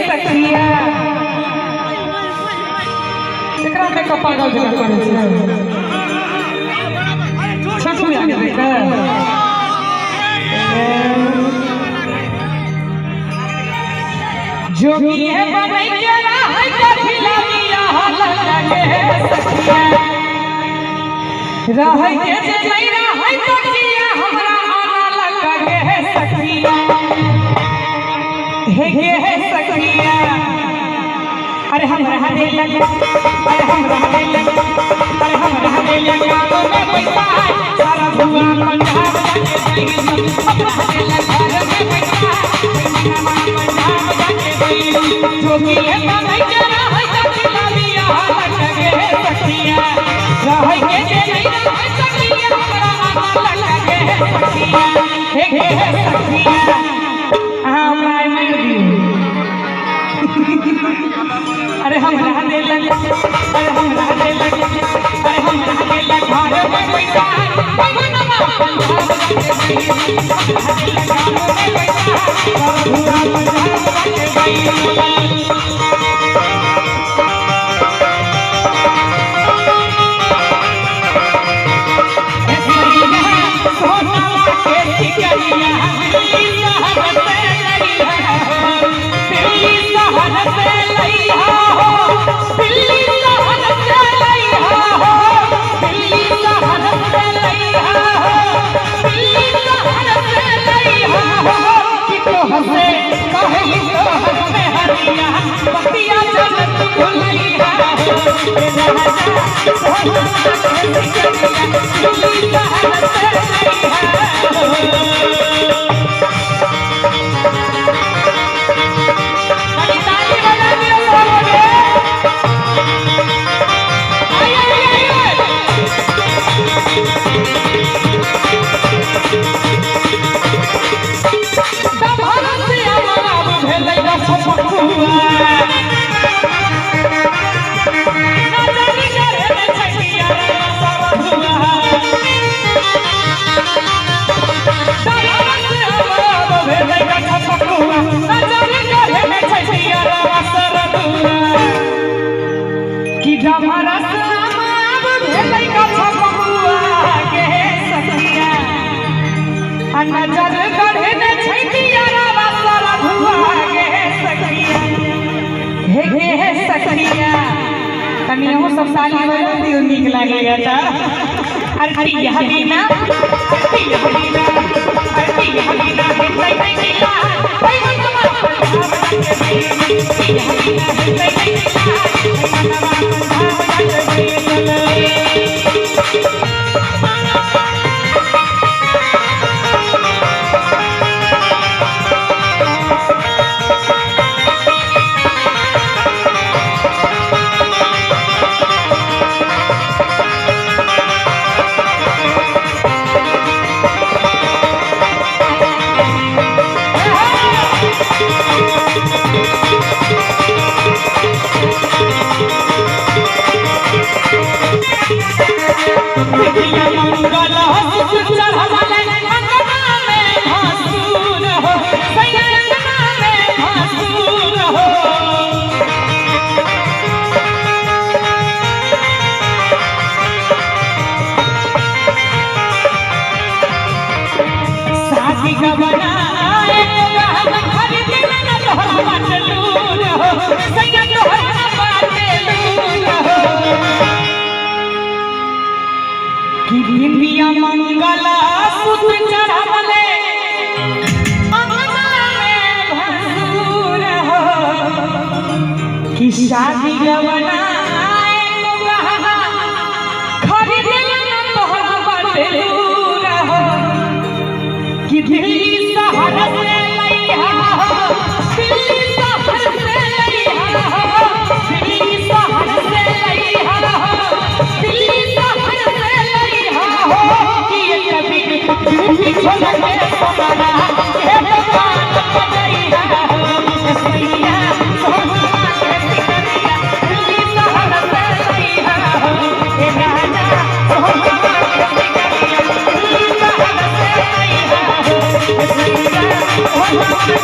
सखिया एकरा में का पागल जगह करे छै छोटू में आके देख जोगी है बनै के रहै त खिलाविया लगे सखिया रहै के जे नहीं रहै त किया हमरा आना लगे सखिया हे सखिया अरे हम रहा दे लगे अरे हम रहा दे लगे अरे हम रहा दे लगे तो मैं पैसा सारा धुआं पंजाब जाके देंगे हम रहा दे लगे में पैसा पंजाब जाके देंगे जो कि ये बनै के रहै त खिलाविया लगे सखिया रहै के जे नहीं रहै सखिया हमरा आना लगे सखिया हे सखिया अरे हम रहा दे लगे अरे हम रहा दे लगे अरे हम रहा दे लगे घर में पैसा भगवानवा पंजाब जाके देंगे हम रहा दे लगे घर में पैसा पूरा पंजाब जाके देंगे नजर गढ़ने छैतिया सारा धुआ गे सखिया हे सखिया तनी हम सब साली वाला दियो नीक लागेगा त अरे हदीना हदीना हे तै नीला तै मनवा पंजाब जाके हदीना हे तै नीला मनवा पंजाब जाके बिंदिया मंगला सुत चढ़ावले अंगना में भसुर हो कि शादी गवना खरीदे तोहरा बाटे दूर हो कि दिल्ली शहर से लइहा दिल्ली शहर से लइहा दिल्ली शहर से लइहा दिल्ली शहर से लइहा कि कभी झूठी छोड़ के सोना हे दुकान बजइहा सैया सोना के सिकरिया दिल्ली शहर से लइहा हे राजा सोना के सिकरिया दिल्ली शहर से भगवान